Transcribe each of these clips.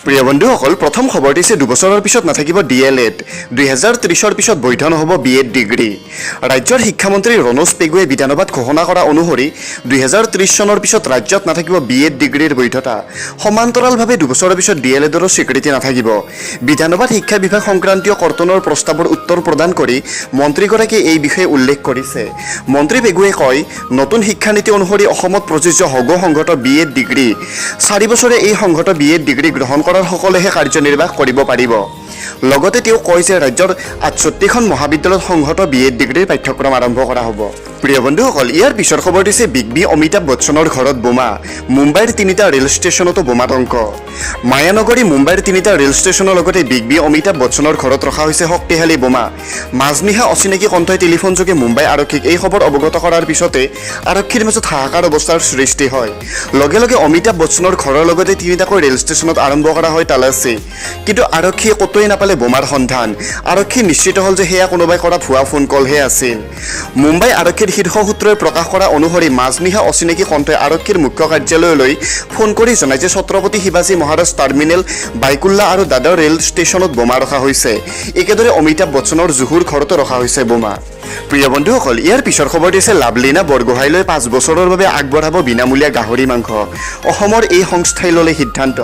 প্ৰিয় বন্ধুসকল প্ৰথম খবৰটি হৈছে 2 বছৰৰ পিছত নাথাকিব d.l.e.d 2030ৰ পিছত বৈধ নহ'ব b.ed ডিগ্ৰী ৰাজ্যৰ শিক্ষামন্ত্ৰী ৰণোজ পেগুৱে বিধানসভাত ঘোষণা কৰা অনুসৰি 2030 চনৰ পিছত ৰাজ্যত নাথাকিব b.ed ডিগ্ৰীৰ বৈধতা সমান্তৰালভাৱে 2 বছৰৰ পিছত d.l.e.dৰ স্বীকৃতি নাথাকিব বিধানসভাত শিক্ষা বিভাগ সংক্ৰান্তীয় কৰ্তনৰ প্ৰস্তাৱৰ উত্তৰ প্ৰদান কৰি মন্ত্ৰীগৰাকীয়ে এই বিষয়ে উল্লেখ কৰিছে মন্ত্ৰী পেগুৱে কয় নতুন শিক্ষানীতি অনুসৰি অসমত প্ৰযোজ্য হ'ব সংগত b.ed ডিগ্ৰী 4 বছৰে এই সংগত b.ed ডিগ্ৰী গ্ৰহণ কৰাৰ সকলেহে কাৰ্যনিৰ্বাহ কৰিব পাৰিব লগতে তেওঁ কয় যে ৰাজ্যৰ 68খন মহাবিদ্যালয়ত সংগত b.ed ডিগ্ৰীৰ পাঠ্যক্ৰম আৰম্ভ কৰা হ'ব প্ৰিয় বন্ধুসকল ইয়াৰ পিছৰ খবৰটি হৈছে বিগ বি অমিতাভ বচ্চনৰ ঘৰত বোমা মুম্বাইৰ 3টা ৰেল ষ্টেচনতো বোমাতংক মায়ানগৰী মুম্বাইৰ 3টা ৰেল ষ্টেচনৰ লগতে বিগ বি অমিতাভ বচ্চনৰ ঘৰত ৰখা হৈছে শক্তিশালী বোমা মাজনিশা অচিনাকি কণ্ঠই টেলিফোন যোগে মুম্বাই আৰক্ষীক এই খবৰ অৱগত কৰাৰ পিছতে আৰক্ষীৰ মাজত হাহাকাৰ অৱস্থাৰ সৃষ্টি হয় লগে লগে অমিতাভ বচ্চনৰ ঘৰৰ লগতে 3টাকৈ ৰেল ষ্টেচনত আৰম্ভ কৰা হয় তালাচী কিন্তু আৰক্ষীয়ে কতোই নাপালে বোমাৰ সন্ধান আৰক্ষী নিশ্চিত হ'ল যে হেয়া কোনোবাই কৰা ভুৱা ফোন কলহে আছিল মুম্বাই আৰক্ষীৰ শীৰ্ষ সূত্ৰই প্ৰকাশ কৰা অনুসৰি মাজনিশা অচিনাকি কণ্ঠই আৰক্ষীৰ মুখ্য কাৰ্যালয়লৈ ফোন কৰি জনায় যে ছত্ৰপতি শিৱাজী মহাৰাজ টাৰ্মিনেল বাইকুল্লা আৰু দাদৰ ৰেল ষ্টেচনত বোমা ৰখা হৈছে একেদৰে অমিতাভ বচ্চনৰ জুহুৰ ঘৰতো ৰখা হৈছে বোমা প্ৰিয় বন্ধুসকল ইয়াৰ পিছৰ খবৰটি হৈছে লাভলীনা বৰগোহাঁইলৈ 5 বছৰৰ বাবে আগবঢ়াব বিনামূলীয়া গাহৰি মাংস অসমৰ এই সংস্থাই ল'লে সিদ্ধান্ত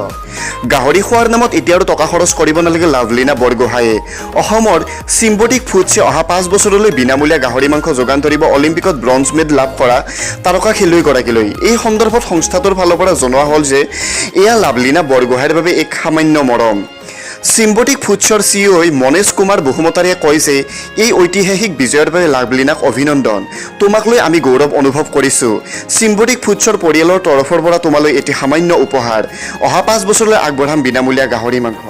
গাহৰি খোৱাৰ নামত এতিয়া আৰু টকা খৰচ কৰিব নালাগে লাভলীনা বৰগোহাঁইয়ে অসমৰ চিম্বটিক ফুডছে অহা 5 বছৰলৈ বিনামূলীয়া গাহৰি মাংস যোগান ধৰিব অলিম্পিকত ব্ৰঞ্জ মেডেল লাভ কৰা তাৰকা খেলুৱৈগৰাকীলৈ এই সন্দৰ্ভত সংস্থাটোৰ ফালৰ পৰা জনোৱা হ'ল যে এয়া লাভলীনা বৰগোহাঁইৰ বাবে এক সামান্য মৰম চিম্বটিক ফুডছৰ CEO মনেশ কুমাৰ বহুমতাৰীয়ে কয় যে এই ঐতিহাসিক বিজয়ৰ বাবে লাভলীনাক অভিনন্দন তোমাক লৈ আমি গৌৰৱ অনুভৱ কৰিছোঁ চিম্বটিক ফুডছৰ পৰিয়ালৰ তৰফৰ পৰা তোমালৈ এটি সামান্য উপহাৰ অহা 5 বছৰলৈ আগবঢ়াম বিনামূলীয়া গাহৰি মাংস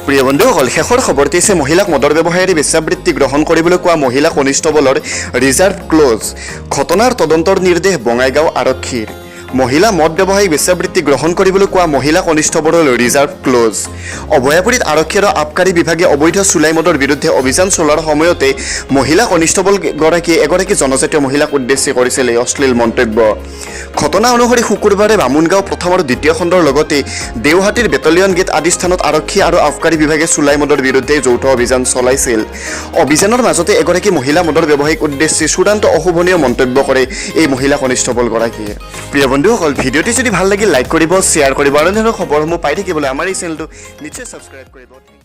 প্ৰিয় বন্ধুসকল শেষৰ খবৰটি হৈছে মহিলাক মদৰ ব্যৱসায়ীৰ বেশ্যাবৃত্তি গ্ৰহণ কৰিবলৈ কোৱা মহিলা কনিষ্টবলৰ ৰিজাৰ্ভ ক্লজ ঘটনাৰ তদন্তৰ নিৰ্দেশ বঙাইগাঁও আৰক্ষীৰ মহিলা মদ ব্যৱসায়ীক বেশ্যাবৃত্তি গ্ৰহণ কৰিবলৈ কোৱা মহিলা কনিষ্টবলৰ ৰিজাৰ্ভ ক্লজ অভয়াপুৰীত আৰক্ষী আৰু আবকাৰী বিভাগে অবৈধ চুলাই মদৰ বিৰুদ্ধে অভিযান চলোৱাৰ সময়তে মহিলা কনিষ্টবল গৰাকীয়ে এগৰাকী জনজাতীয় মহিলাক উদ্দেশ্যি কৰিছিল এই অশ্লীল মন্তব্য ঘটনা অনুসৰি শুকুৰবাৰে বামুণগাঁও প্ৰথম আৰু দ্বিতীয় খণ্ডৰ লগতে দেওহাটীৰ বেটালিয়ন গেট আদি স্থানত আৰক্ষী আৰু আবকাৰী বিভাগে চুলাই মদৰ বিৰুদ্ধে যৌথ অভিযান চলাইছিল অভিযানৰ মাজতে এগৰাকী মহিলা মদৰ ব্যৱসায়ীক উদ্দেশ্যি চূড়ান্ত অশুভনীয় মন্তব্য কৰে এই মহিলা কনিষ্টবল গৰাকীয়ে প্ৰিয় বন্ধুসকল ভিডিঅ'টি যদি ভাল লাগিল লাইক কৰিব শ্বেয়াৰ কৰিব আৰু এনেধৰণৰ খবৰসমূহ পাই থাকিবলৈ আমাৰ এই চেনেলটো নিশ্চয় ছাবস্ক্ৰাইব কৰিব